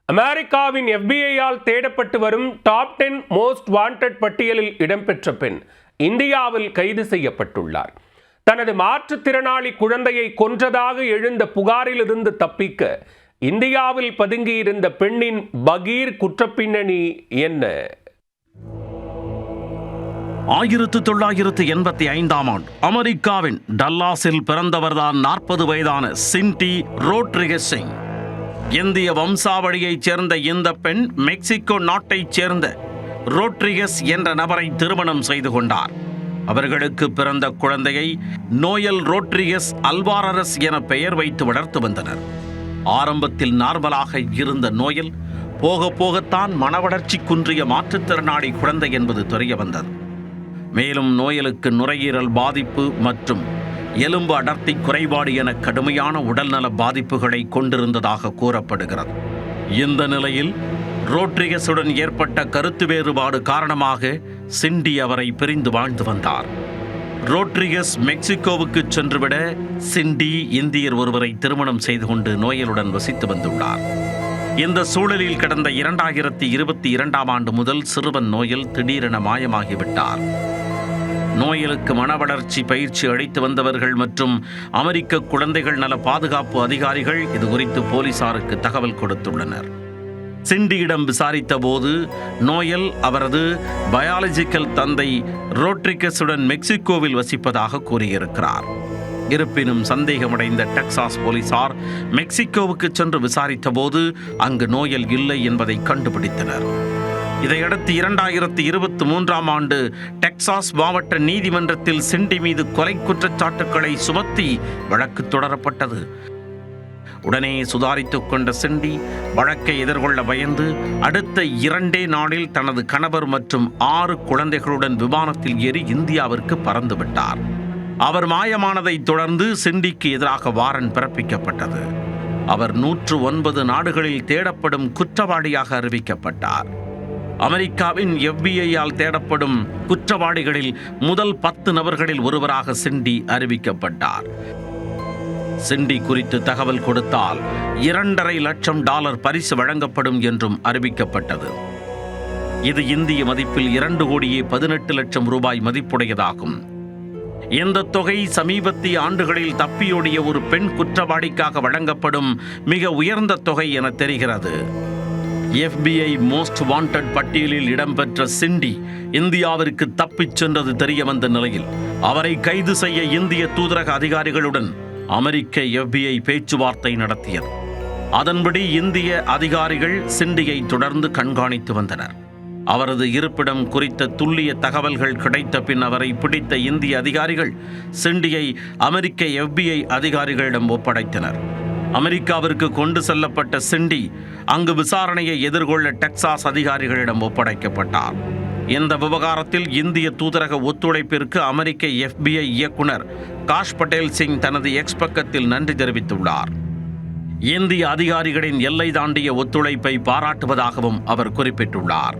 அமெரிக்காவின் FBI-யால் தேடப்பட்டு வரும் டாப் 10 மோஸ்ட் வாண்டட் பட்டியலில் இடம்பெற்ற பெண் இந்தியாவில் கைது செய்யப்பட்டுள்ளார். தனது மாற்றுத்திறனாளி குழந்தையை கொன்றதாக எழுந்த புகாரிலிருந்து தப்பிக்க இந்தியாவில் பதுங்கியிருந்த பெண்ணின் பகீர் குற்றப்பின்னணி என்ன? 1985 ஆண்டு அமெரிக்காவின் டல்லாஸில் பிறந்தவர்தான் 40 வயதான சிண்டி ரோட்ரிகஸ் சிங். இந்திய வம்சாவளியைச் சேர்ந்த இந்த பெண் மெக்சிகோ நாட்டைச் சேர்ந்த ரோட்ரிகஸ் என்ற நபரை திருமணம் செய்து கொண்டார். அவர்களுக்கு பிறந்த குழந்தையை நோயல் ரோட்ரிகஸ் அல்வாரஸ் என பெயர் வைத்து வளர்த்து வந்தனர். ஆரம்பத்தில் நார்மலாக இருந்த நோயல் போக போகத்தான் மனவளர்ச்சி குன்றிய மாற்றுத்திறனாளி குழந்தை என்பது தெரிய வந்தது. மேலும் நோயலுக்கு நுரையீரல் பாதிப்பு மற்றும் எலும்பு அடர்த்தி குறைபாடு என கடுமையான உடல்நல பாதிப்புகளை கொண்டிருந்ததாக கூறப்படுகிறது. இந்த நிலையில் ரோட்ரிகஸுடன் ஏற்பட்ட கருத்து வேறுபாடு காரணமாக சிண்டி அவரை பிரிந்து வாழ்ந்து வந்தார். ரோட்ரிகஸ் மெக்சிகோவுக்கு சென்றுவிட சிண்டி இந்தியர் ஒருவரை திருமணம் செய்து கொண்டு நோயலுடன் வசித்து வந்துள்ளார். இந்த சூழலில் கடந்த 2022 ஆண்டு முதல் சிறுவன் நோயல் திடீரென மாயமாகிவிட்டார். நோயலுக்கு மனவளர்ச்சி பயிற்சி அளித்து வந்தவர்கள் மற்றும் அமெரிக்க குழந்தைகள் நல பாதுகாப்பு அதிகாரிகள் இது குறித்து போலீசாருக்கு தகவல் கொடுத்துள்ளனர். சிண்டியிடம் விசாரித்த போது நோயல் அவரது பயாலஜிக்கல் தந்தை ரோட்ரிகஸுடன் மெக்சிகோவில் வசிப்பதாக கூறியிருக்கிறார். இருப்பினும் சந்தேகமடைந்த டெக்சாஸ் போலீசார் மெக்சிகோவுக்கு சென்று விசாரித்த போது அங்கு நோயல் இல்லை என்பதை கண்டுபிடித்தனர். இதையடுத்து 2023 ஆண்டு டெக்சாஸ் மாவட்ட நீதிமன்றத்தில் சிண்டி மீது கொலை குற்றச்சாட்டுக்களை சுமத்தி வழக்கு தொடரப்பட்டது. உடனே சுதாரித்துக் கொண்ட சிண்டி வழக்கை எதிர்கொள்ள பயந்து அடுத்த 2 நாளில் தனது கணவர் மற்றும் 6 குழந்தைகளுடன் விமானத்தில் ஏறி இந்தியாவிற்கு பறந்துவிட்டார். அவர் மாயமானதை தொடர்ந்து சிண்டிக்கு எதிராக வாரண்ட் பிறப்பிக்கப்பட்டது. அவர் 109 நாடுகளில் தேடப்படும் குற்றவாளியாக அறிவிக்கப்பட்டார். அமெரிக்காவின் FBI-யால் தேடப்படும் குற்றவாளிகளில் முதல் 10 நபர்களில் ஒருவராக சிண்டி அறிவிக்கப்பட்டார். சிண்டி குறித்து தகவல் கொடுத்தால் $2.5 லட்சம் பரிசு வழங்கப்படும் என்றும் அறிவிக்கப்பட்டது. இது இந்திய மதிப்பில் 2,18 லட்சம் ரூபாய் மதிப்புடையதாகும். இந்த தொகை சமீபத்திய ஆண்டுகளில் தப்பியோடிய ஒரு பெண் குற்றவாளிக்காக வழங்கப்படும் மிக உயர்ந்த தொகை என தெரிகிறது. FBI மோஸ்ட் வாண்டட் பட்டியலில் இடம்பெற்ற சிண்டி இந்தியாவிற்கு தப்பிச் சென்றது தெரிய வந்த நிலையில் அவரை கைது செய்ய இந்திய தூதரக அதிகாரிகளுடன் அமெரிக்க FBI பேச்சுவார்த்தை நடத்தியது. அதன்படி இந்திய அதிகாரிகள் சிண்டியை தொடர்ந்து கண்காணித்து வந்தனர். அவரது இருப்பிடம் குறித்த துல்லிய தகவல்கள் கிடைத்த பின் அவரை பிடித்த இந்திய அதிகாரிகள் சிண்டியை அமெரிக்க FBI அதிகாரிகளிடம் ஒப்படைத்தனர். அமெரிக்காவிற்கு கொண்டு செல்லப்பட்ட சிண்டி அங்கு விசாரணையை எதிர்கொள்ள டெக்சாஸ் அதிகாரிகளிடம் ஒப்படைக்கப்பட்டார். இந்த விவகாரத்தில் இந்திய தூதரக ஒத்துழைப்பிற்கு அமெரிக்க FBI இயக்குனர் காஷ் பட்டேல் சிங் தனது எக்ஸ் பக்கத்தில் நன்றி தெரிவித்துள்ளார். இந்திய அதிகாரிகளின் எல்லை தாண்டிய ஒத்துழைப்பை பாராட்டுவதாகவும் அவர் குறிப்பிட்டுள்ளார்.